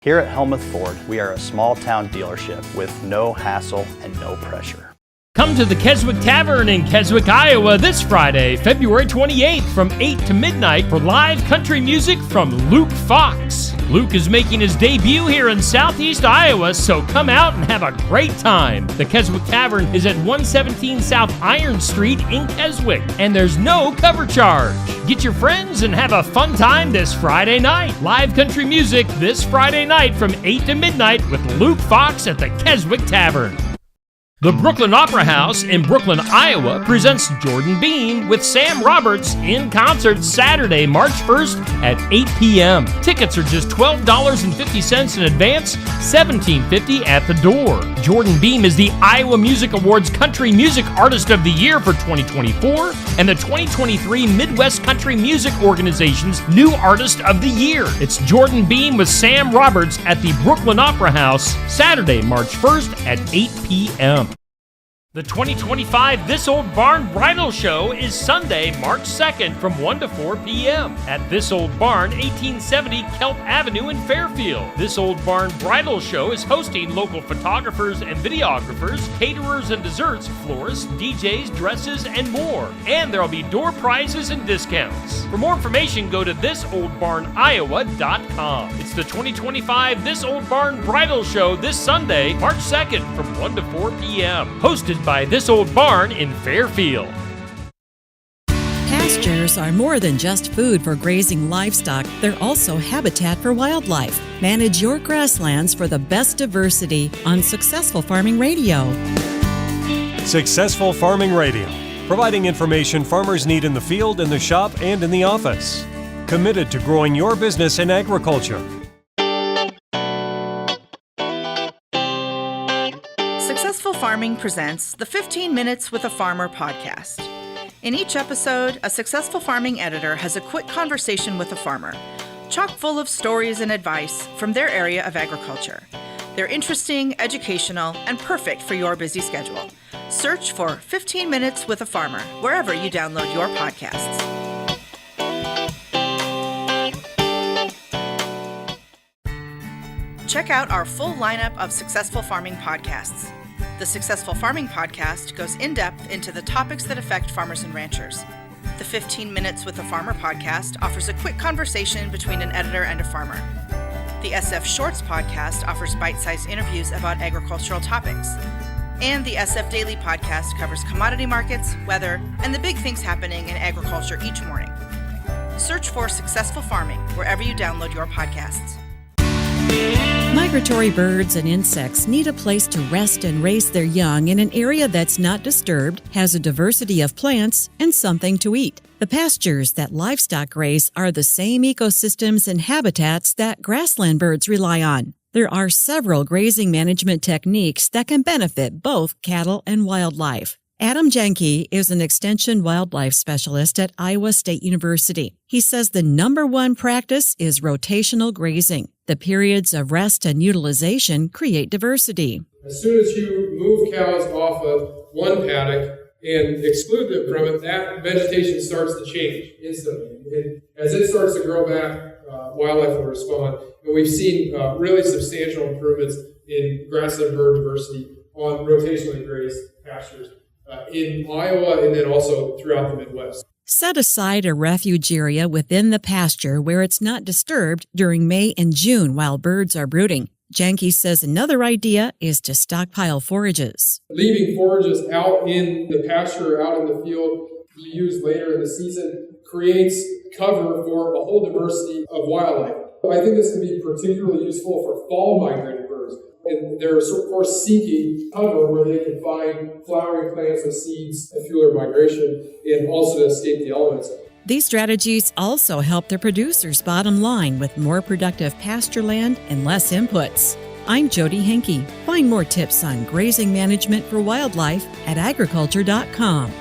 Here at Helmuth Ford, we are a small town dealership with no hassle and no pressure. Come to the Keswick Tavern in Keswick, Iowa this Friday, February 28th from 8 to midnight for live country music from Luke Fox. Luke is making his debut here in southeast Iowa, so come out and have a great time. The Keswick Tavern is at 117 South Iron Street in Keswick, and there's no cover charge. Get your friends and have a fun time this Friday night. Live country music this Friday night from 8 to midnight with Luke Fox at the Keswick Tavern. The Brooklyn Opera House in Brooklyn, Iowa presents Jordan Beam with Sam Roberts in concert Saturday, March 1st at 8 p.m. Tickets are just $12.50 in advance, $17.50 at the door. Jordan Beam is the Iowa Music Awards Country Music Artist of the Year for 2024 and the 2023 Midwest Country Music Organization's New Artist of the Year. It's Jordan Beam with Sam Roberts at the Brooklyn Opera House Saturday, March 1st at 8 p.m. The 2025 This Old Barn Bridal Show is Sunday, March 2nd from 1 to 4 p.m. at This Old Barn, 1870 Kelp Avenue in Fairfield. This Old Barn Bridal Show is hosting local photographers and videographers, caterers and desserts, florists, DJs, dresses, and more. And there will be door prizes and discounts. For more information, go to thisoldbarniowa.com. It's the 2025 This Old Barn Bridal Show this Sunday, March 2nd from 1 to 4 p.m. Hosted by This Old Barn in Fairfield. Pastures are more than just food for grazing livestock, they're also habitat for wildlife. Manage your grasslands for the best diversity on Successful Farming Radio. Successful Farming Radio, providing information farmers need in the field, in the shop, and in the office. Committed to growing your business in agriculture. Successful Farming presents the 15 Minutes with a Farmer podcast. In each episode, a successful farming editor has a quick conversation with a farmer, chock full of stories and advice from their area of agriculture. They're interesting, educational, and perfect for your busy schedule. Search for 15 Minutes with a Farmer wherever you download your podcasts. Check out our full lineup of Successful Farming podcasts. The Successful Farming podcast goes in-depth into the topics that affect farmers and ranchers. The 15 Minutes with a Farmer podcast offers a quick conversation between an editor and a farmer. The SF Shorts podcast offers bite-sized interviews about agricultural topics. And the SF Daily podcast covers commodity markets, weather, and the big things happening in agriculture each morning. Search for Successful Farming wherever you download your podcasts. Migratory birds and insects need a place to rest and raise their young in an area that's not disturbed, has a diversity of plants, and something to eat. The pastures that livestock graze are the same ecosystems and habitats that grassland birds rely on. There are several grazing management techniques that can benefit both cattle and wildlife. Adam Janke is an extension wildlife specialist at Iowa State University. He says the number one practice is rotational grazing. The periods of rest and utilization create diversity. As soon as you move cows off of one paddock and exclude them from it, that vegetation starts to change instantly. And as it starts to grow back, wildlife will respond. And we've seen really substantial improvements in grassland bird diversity on rotationally grazed pastures in Iowa and then also throughout the Midwest. Set aside a refuge area within the pasture where it's not disturbed during May and June while birds are brooding. Janke says another idea is to stockpile forages. Leaving forages out in the pasture, out in the field, to be used later in the season, creates cover for a whole diversity of wildlife. I think this can be particularly useful for fall migrating birds. And they're, of course, seeking cover where they can find flowering plants and seeds and fuel their migration and also to escape the elements. These strategies also help the producer's bottom line with more productive pasture land and less inputs. I'm Jody Henke. Find more tips on grazing management for wildlife at agriculture.com.